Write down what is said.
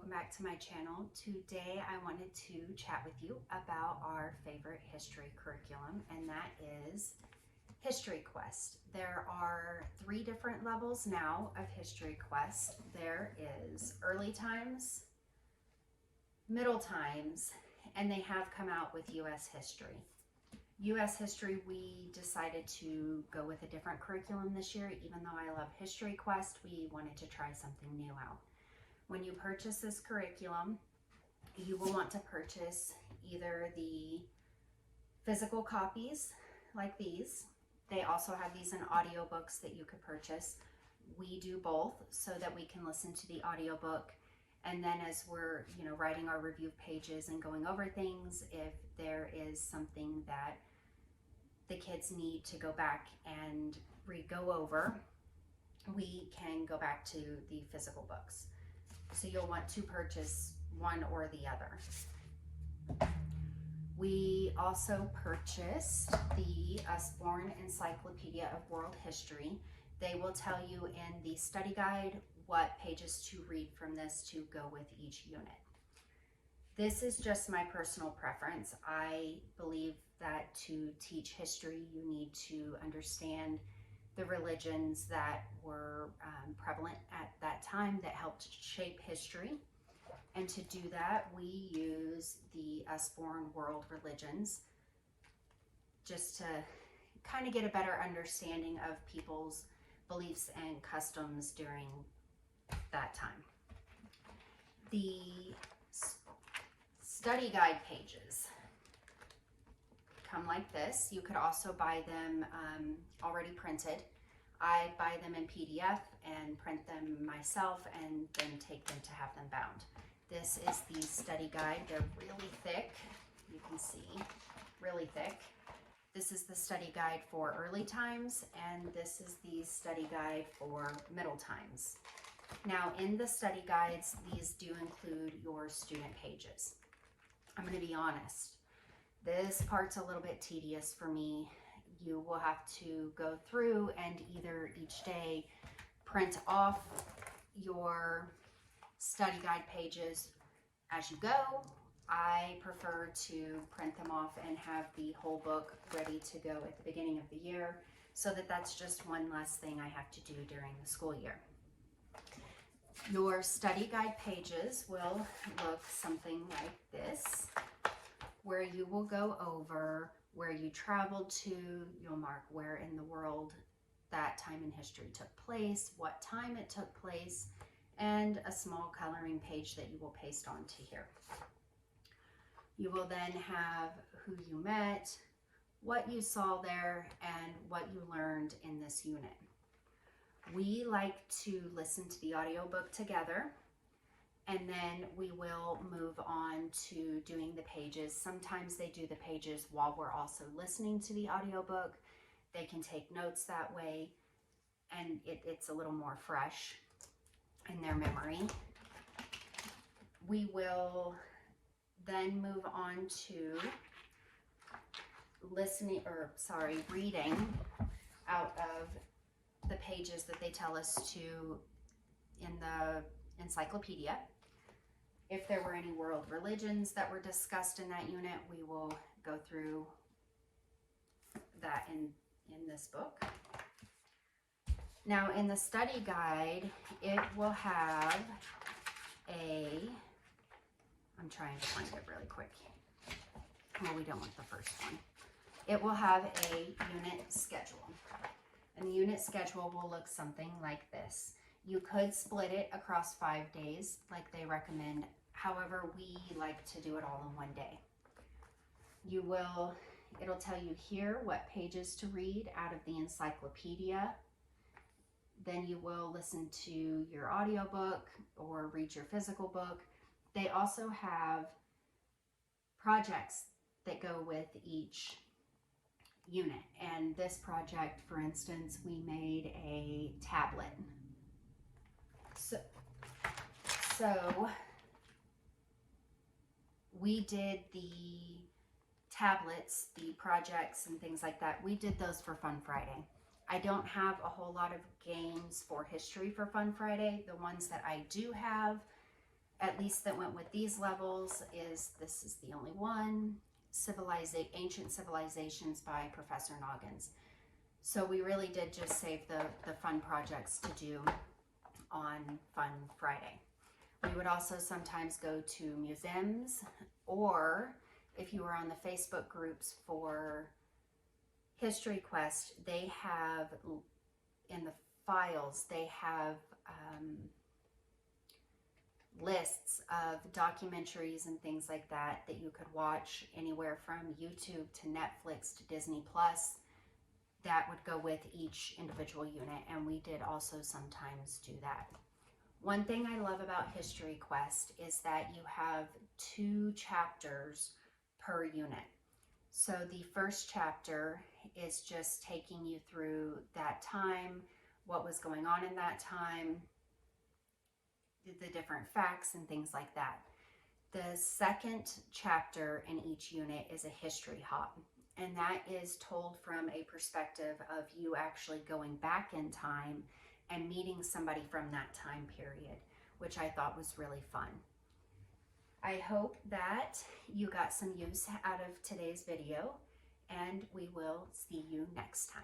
welcome back to my channel. Today I wanted to chat with you about our favorite history curriculum, and that is History Quest. There are 3 different levels now of History Quest. There is Early Times, Middle Times, and they have come out with U.S. History. U.S. History, we decided to go with a different curriculum this year. Even though I love History Quest, we wanted to try something new out. When you purchase this curriculum, you will want to purchase either the physical copies like these. They also have these in audiobooks that you could purchase. We do both so that we can listen to the audiobook, and then as we're writing our review pages and going over things, if there is something that the kids need to go back and go over, we can go back to the physical books. So you'll want to purchase one or the other. We also purchased the Usborne Encyclopedia of World History. They will tell you in the study guide what pages to read from this to go with each unit. This is just my personal preference. I believe that to teach history, you need to understand the religions that were prevalent at that time that helped shape history. And to do that, we use the Usborne World Religions just to kind of get a better understanding of people's beliefs and customs during that time. The study guide pages come like this. You could also buy them already printed. I buy them in PDF and print them myself and then take them to have them bound. This is the study guide. They're really thick. You can see, really thick. This is the study guide for Early Times, and this is the study guide for Middle Times. Now, in the study guides, these do include your student pages. I'm going to be honest. This part's a little bit tedious for me. You will have to go through and either each day print off your study guide pages as you go. I prefer to print them off and have the whole book ready to go at the beginning of the year, so that that's just one less thing I have to do during the school year. Your study guide pages will look something like this, where you will go over where you traveled to. You'll mark where in the world that time in history took place, what time it took place, and a small coloring page that you will paste onto here. You will then have who you met, what you saw there, and what you learned in this unit. We like to listen to the audiobook together, and then we will move on to doing the pages. Sometimes they do the pages while we're also listening to the audiobook. They can take notes that way, and it's a little more fresh in their memory. We will then move on to reading out of the pages that they tell us to in the encyclopedia. If there were any world religions that were discussed in that unit, we will go through that in this book. Now, in the study guide, it will have I'm trying to find it really quick. Well, we don't want the first one. It will have a unit schedule. And the unit schedule will look something like this. You could split it across 5 days like they recommend. However, we like to do it all in one day. It'll tell you here what pages to read out of the encyclopedia. Then you will listen to your audiobook or read your physical book. They also have projects that go with each unit. And this project, for instance, we made a tablet. So we did the tablets, the projects and things like that. We did those for Fun Friday. I don't have a whole lot of games for history for Fun Friday. The ones that I do have at least that went with these levels, is this is the only one, Ancient Civilizations by Professor Noggins. So we really did just save the fun projects to do on Fun Friday. We would also sometimes go to museums, or if you were on the Facebook groups for History Quest, they have in the files, they have lists of documentaries and things like that that you could watch anywhere from YouTube to Netflix to Disney Plus that would go with each individual unit, and we did also sometimes do that. One thing I love about History Quest is that you have 2 chapters per unit. So the first chapter is just taking you through that time, what was going on in that time, the different facts and things like that. The second chapter in each unit is a history hop, and that is told from a perspective of you actually going back in time and meeting somebody from that time period, which I thought was really fun. I hope that you got some use out of today's video, and we will see you next time.